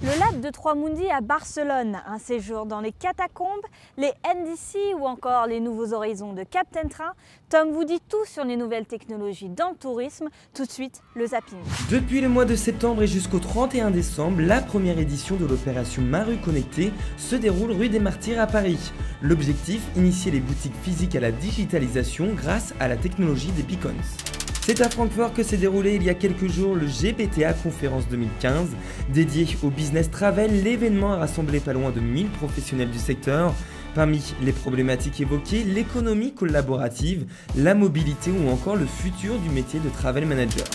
Le lab de Trois-Mundi à Barcelone, un séjour dans les catacombes, les NDC ou encore les nouveaux horizons de Captain Train. Tom vous dit tout sur les nouvelles technologies dans le tourisme. Tout de suite, le zapping. Depuis le mois de septembre et jusqu'au 31 décembre, la première édition de l'opération Ma Rue Connectée se déroule rue des Martyrs à Paris. L'objectif, initier les boutiques physiques à la digitalisation grâce à la technologie des beacons. C'est à Francfort que s'est déroulé il y a quelques jours le GBTA Conférence 2015. Dédié au business travel, l'événement a rassemblé pas loin de 1000 professionnels du secteur. Parmi les problématiques évoquées, l'économie collaborative, la mobilité ou encore le futur du métier de travel manager.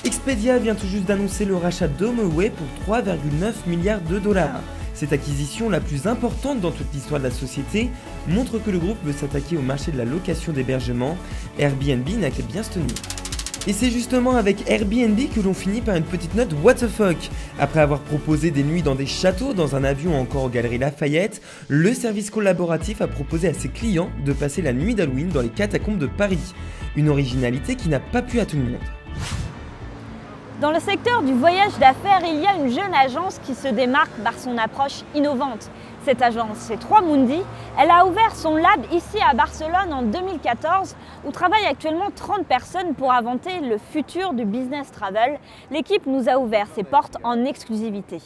Expedia vient tout juste d'annoncer le rachat d'HomeAway pour 3,9 milliards de dollars. Cette acquisition, la plus importante dans toute l'histoire de la société, montre que le groupe veut s'attaquer au marché de la location d'hébergement. Airbnb n'a qu'à bien se tenir. Et c'est justement avec Airbnb que l'on finit par une petite note what the fuck. Après avoir proposé des nuits dans des châteaux, dans un avion ou encore aux Galeries Lafayette, le service collaboratif a proposé à ses clients de passer la nuit d'Halloween dans les catacombes de Paris. Une originalité qui n'a pas plu à tout le monde. Dans le secteur du voyage d'affaires, il y a une jeune agence qui se démarque par son approche innovante. Cette agence, c'est Trois-Mundi. Elle a ouvert son lab ici à Barcelone en 2014, où travaillent actuellement 30 personnes pour inventer le futur du business travel. L'équipe nous a ouvert ses portes en exclusivité.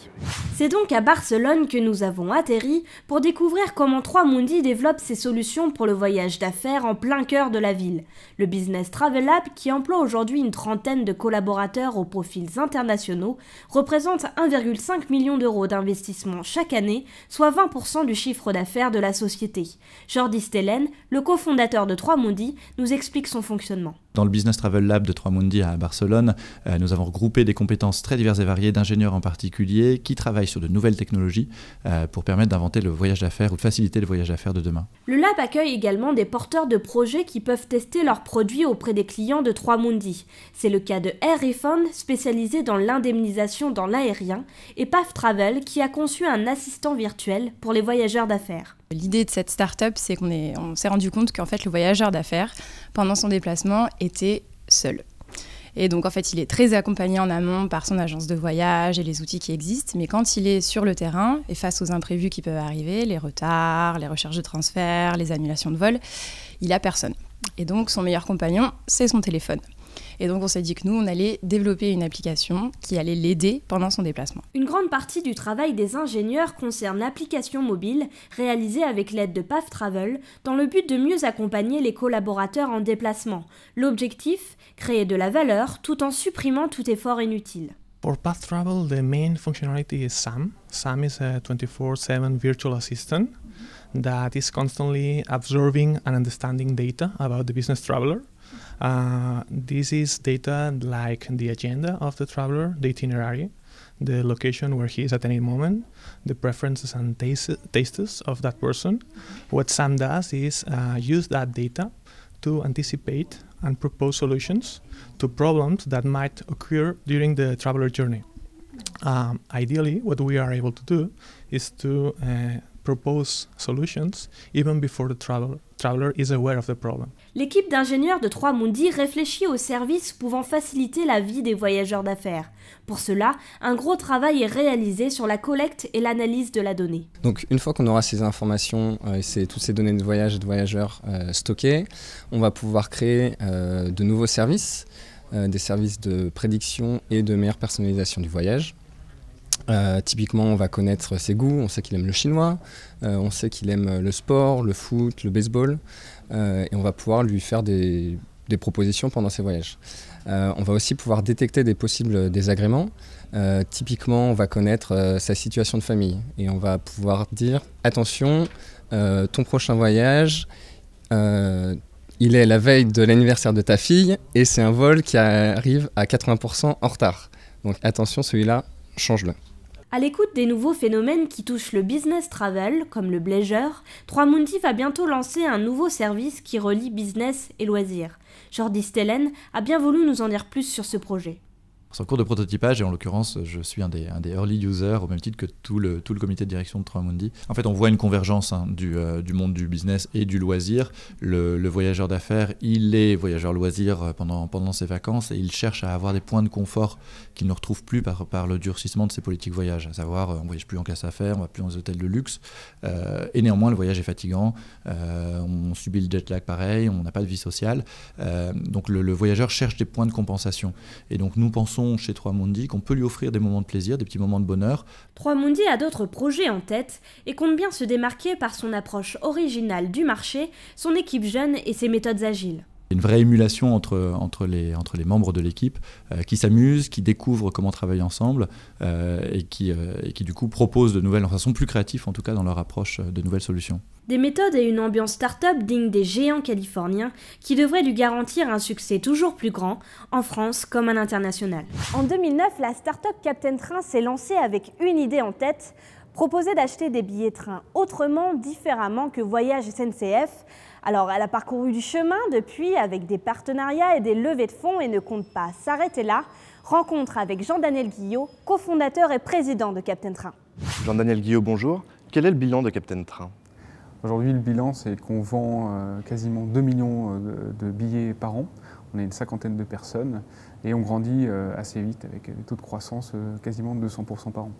C'est donc à Barcelone que nous avons atterri pour découvrir comment Trois-Mundi développe ses solutions pour le voyage d'affaires en plein cœur de la ville. Le Business Travel Lab, qui emploie aujourd'hui une trentaine de collaborateurs aux profils internationaux, représente 1,5 million d'euros d'investissement chaque année, soit 20% du chiffre d'affaires de la société. Jordi Stelen, le cofondateur de Trois-Mundi, nous explique son fonctionnement. Dans le Business Travel Lab de Trois-Mundi à Barcelone, nous avons regroupé des compétences très diverses et variées d'ingénieurs en particulier qui travaillent sur de nouvelles technologies pour permettre d'inventer le voyage d'affaires ou de faciliter le voyage d'affaires de demain. Le lab accueille également des porteurs de projets qui peuvent tester leurs produits auprès des clients de Trois-Mundi. C'est le cas de Air Refund, spécialisé dans l'indemnisation dans l'aérien, et PAF Travel, qui a conçu un assistant virtuel pour les voyageurs d'affaires. L'idée de cette start-up, c'est qu'on s'est rendu compte qu'en fait, le voyageur d'affaires, pendant son déplacement, était seul. Et donc, en fait, il est très accompagné en amont par son agence de voyage et les outils qui existent. Mais quand il est sur le terrain et face aux imprévus qui peuvent arriver, les retards, les recherches de transfert, les annulations de vol, il n'a personne. Et donc, son meilleur compagnon, c'est son téléphone. Et donc on s'est dit que nous, on allait développer une application qui allait l'aider pendant son déplacement. Une grande partie du travail des ingénieurs concerne l'application mobile réalisée avec l'aide de PAF Travel dans le but de mieux accompagner les collaborateurs en déplacement. L'objectif, créer de la valeur tout en supprimant tout effort inutile. For PAF Travel, the main functionality is Sam. Sam is a 24/7 virtual assistant that is constantly absorbing and understanding data about the business traveler. This is data like the agenda of the traveler, the itinerary, the location where he is at any moment, the preferences and tastes of that person. What Sam does is use that data to anticipate and propose solutions to problems that might occur during the traveler journey. Ideally, what we are able to do is to propose solutions even before the traveler is aware of the problem. L'équipe d'ingénieurs de Trois-Mundi réfléchit aux services pouvant faciliter la vie des voyageurs d'affaires. Pour cela, un gros travail est réalisé sur la collecte et l'analyse de la donnée. Donc une fois qu'on aura ces informations et toutes ces données de voyage et de voyageurs stockées, on va pouvoir créer de nouveaux services, des services de prédiction et de meilleure personnalisation du voyage. Typiquement, on va connaître ses goûts, on sait qu'il aime le chinois, on sait qu'il aime le sport, le foot, le baseball, et on va pouvoir lui faire des propositions pendant ses voyages. On va aussi pouvoir détecter des possibles désagréments. Typiquement, on va connaître sa situation de famille et on va pouvoir dire « Attention, ton prochain voyage, il est la veille de l'anniversaire de ta fille et c'est un vol qui arrive à 80% en retard. Donc attention, celui-là, change-le. » À l'écoute des nouveaux phénomènes qui touchent le business travel, comme le bleisure, Trois-Mundi va bientôt lancer un nouveau service qui relie business et loisirs. Jordi Stelen a bien voulu nous en dire plus sur ce projet. C'est en cours de prototypage et en l'occurrence, je suis un des early users au même titre que tout le comité de direction de 3Mundi. En fait, on voit une convergence du monde du business et du loisir. Le voyageur d'affaires, il est voyageur loisir pendant ses vacances et il cherche à avoir des points de confort qu'il ne retrouve plus par le durcissement de ses politiques voyage. À savoir, on ne voyage plus en classe affaires, on ne va plus dans les hôtels de luxe. Et néanmoins, le voyage est fatigant. On subit le jet lag pareil, on n'a pas de vie sociale. Donc le voyageur cherche des points de compensation. Et donc nous pensons chez 3Mundi qu'on peut lui offrir des moments de plaisir, des petits moments de bonheur. 3Mundi a d'autres projets en tête et compte bien se démarquer par son approche originale du marché, son équipe jeune et ses méthodes agiles. Une vraie émulation entre les membres de l'équipe qui s'amusent, qui découvrent comment travailler ensemble et qui du coup proposent de nouvelles, enfin sont plus créatifs en tout cas dans leur approche de nouvelles solutions. Des méthodes et une ambiance start-up dignes des géants californiens qui devraient lui garantir un succès toujours plus grand en France comme à l'international. En 2009, la start-up Captain Train s'est lancée avec une idée en tête, proposer d'acheter des billets train autrement, différemment que Voyage SNCF. Alors, elle a parcouru du chemin depuis avec des partenariats et des levées de fonds et ne compte pas s'arrêter là. Rencontre avec Jean-Daniel Guillot, cofondateur et président de Captain Train. Jean-Daniel Guillot, bonjour. Quel est le bilan de Captain Train ? Aujourd'hui, le bilan, c'est qu'on vend quasiment 2 millions de billets par an. On est une cinquantaine de personnes et on grandit assez vite avec des taux de croissance quasiment de 200% par an.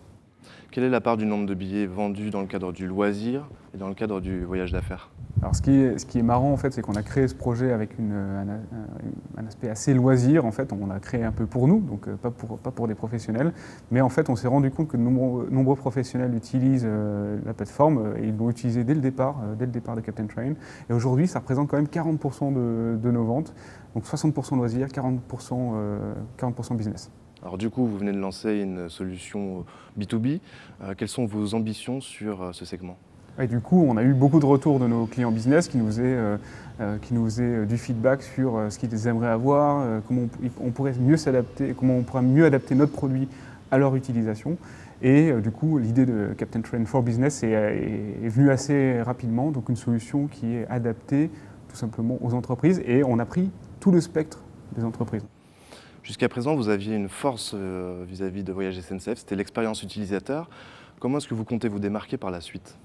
Quelle est la part du nombre de billets vendus dans le cadre du loisir et dans le cadre du voyage d'affaires ? Alors ce qui est marrant en fait, c'est qu'on a créé ce projet avec un aspect assez loisir. En fait, on l'a créé un peu pour nous, donc pas pour des professionnels. Mais en fait, on s'est rendu compte que de nombreux professionnels utilisent la plateforme et ils l'ont utilisé dès le départ de Captain Train. Et aujourd'hui, ça représente quand même 40% de nos ventes. Donc 60% loisirs, 40% business. Alors du coup, vous venez de lancer une solution B2B. Quelles sont vos ambitions sur ce segment ? Et du coup, on a eu beaucoup de retours de nos clients business qui nous faisaient du feedback sur ce qu'ils aimeraient avoir, comment on pourrait mieux s'adapter, comment on pourrait mieux adapter notre produit à leur utilisation. Et du coup, l'idée de Captain Train for Business est venue assez rapidement, donc une solution qui est adaptée tout simplement aux entreprises et on a pris tout le spectre des entreprises. Jusqu'à présent, vous aviez une force vis-à-vis de Voyage SNCF, c'était l'expérience utilisateur. Comment est-ce que vous comptez vous démarquer par la suite ?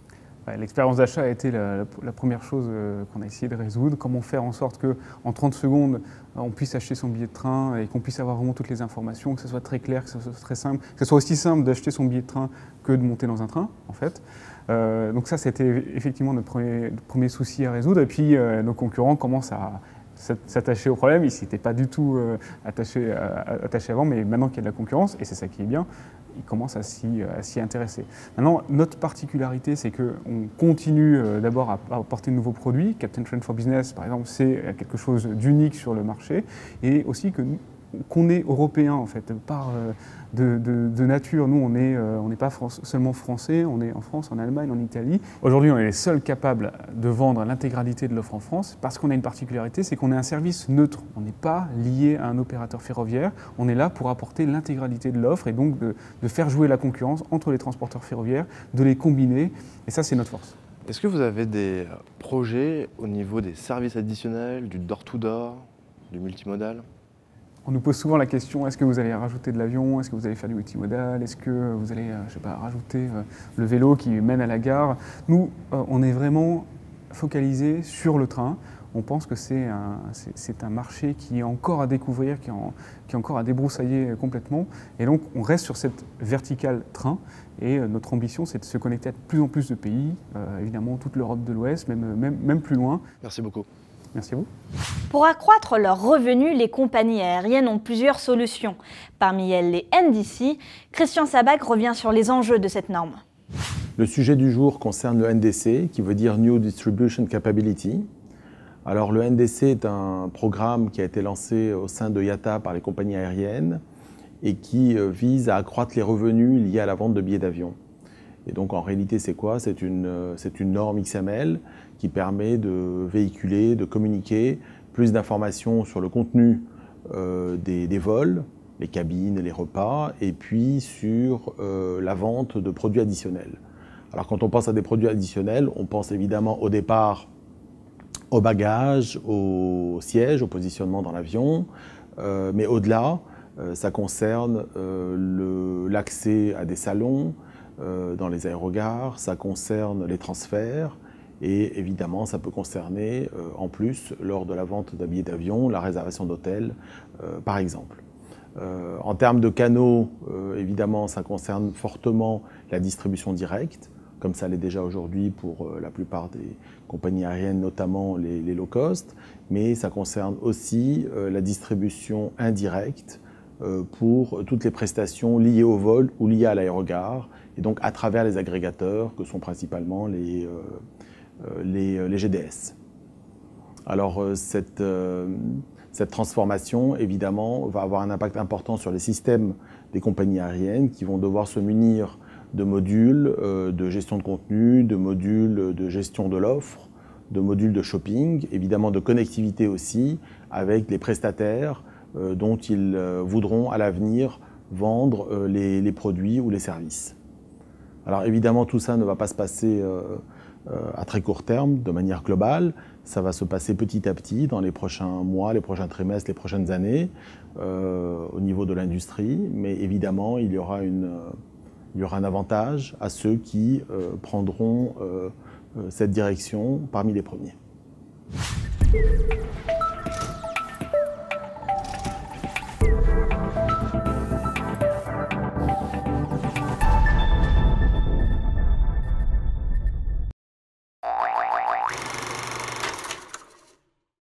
L'expérience d'achat a été la première chose qu'on a essayé de résoudre. Comment faire en sorte qu'en 30 secondes, on puisse acheter son billet de train et qu'on puisse avoir vraiment toutes les informations, que ce soit très clair, que ce soit très simple, que ce soit aussi simple d'acheter son billet de train que de monter dans un train, en fait. Donc ça, c'était effectivement notre premier souci à résoudre. Et puis, nos concurrents commencent à s'attacher au problème. Ils ne s'étaient pas du tout attachés avant, mais maintenant qu'il y a de la concurrence, et c'est ça qui est bien, ils commencent à s'y intéresser. Maintenant, notre particularité, c'est qu'on continue d'abord à apporter de nouveaux produits. Captain Train for Business, par exemple, c'est quelque chose d'unique sur le marché, et aussi qu'on est européen, en fait, de nature. Nous, on n'est pas seulement français, on est en France, en Allemagne, en Italie. Aujourd'hui, on est les seuls capables de vendre l'intégralité de l'offre en France parce qu'on a une particularité, c'est qu'on est un service neutre. On n'est pas lié à un opérateur ferroviaire. On est là pour apporter l'intégralité de l'offre et donc de faire jouer la concurrence entre les transporteurs ferroviaires, de les combiner. Et ça, c'est notre force. Est-ce que vous avez des projets au niveau des services additionnels, du door-to-door, du multimodal ? On nous pose souvent la question, est-ce que vous allez rajouter de l'avion, est-ce que vous allez faire du multimodal, est-ce que vous allez rajouter le vélo qui mène à la gare. Nous, on est vraiment focalisé sur le train. On pense que c'est un marché qui est encore à découvrir, qui est encore à débroussailler complètement. Et donc, on reste sur cette verticale train. Et notre ambition, c'est de se connecter à de plus en plus de pays, évidemment toute l'Europe de l'Ouest, même plus loin. Merci beaucoup. Merci à vous. Pour accroître leurs revenus, les compagnies aériennes ont plusieurs solutions. Parmi elles, les NDC. Christian Sabac revient sur les enjeux de cette norme. Le sujet du jour concerne le NDC, qui veut dire New Distribution Capability. Alors le NDC est un programme qui a été lancé au sein de IATA par les compagnies aériennes et qui vise à accroître les revenus liés à la vente de billets d'avion. Et donc en réalité, c'est quoi ? C'est une norme XML qui permet de véhiculer, de communiquer plus d'informations sur le contenu des vols, les cabines, les repas, et puis sur la vente de produits additionnels. Alors quand on pense à des produits additionnels, on pense évidemment au départ aux bagages, au siège, au positionnement dans l'avion, mais au-delà, Ça concerne l'accès à des salons dans les aérogares, ça concerne les transferts et évidemment ça peut concerner en plus lors de la vente d'un billet d'avion, la réservation d'hôtel par exemple. En termes de canaux, évidemment ça concerne fortement la distribution directe, comme ça l'est déjà aujourd'hui pour la plupart des compagnies aériennes, notamment les low cost, mais ça concerne aussi la distribution indirecte pour toutes les prestations liées au vol ou liées à l'aérogare, et donc à travers les agrégateurs que sont principalement les GDS. Alors cette transformation, évidemment, va avoir un impact important sur les systèmes des compagnies aériennes qui vont devoir se munir de modules de gestion de contenu, de modules de gestion de l'offre, de modules de shopping, évidemment de connectivité aussi avec les prestataires dont ils voudront à l'avenir vendre les produits ou les services. Alors évidemment tout ça ne va pas se passer à très court terme, de manière globale, ça va se passer petit à petit dans les prochains mois, les prochains trimestres, les prochaines années au niveau de l'industrie, mais évidemment il y aura un avantage à ceux qui prendront cette direction parmi les premiers.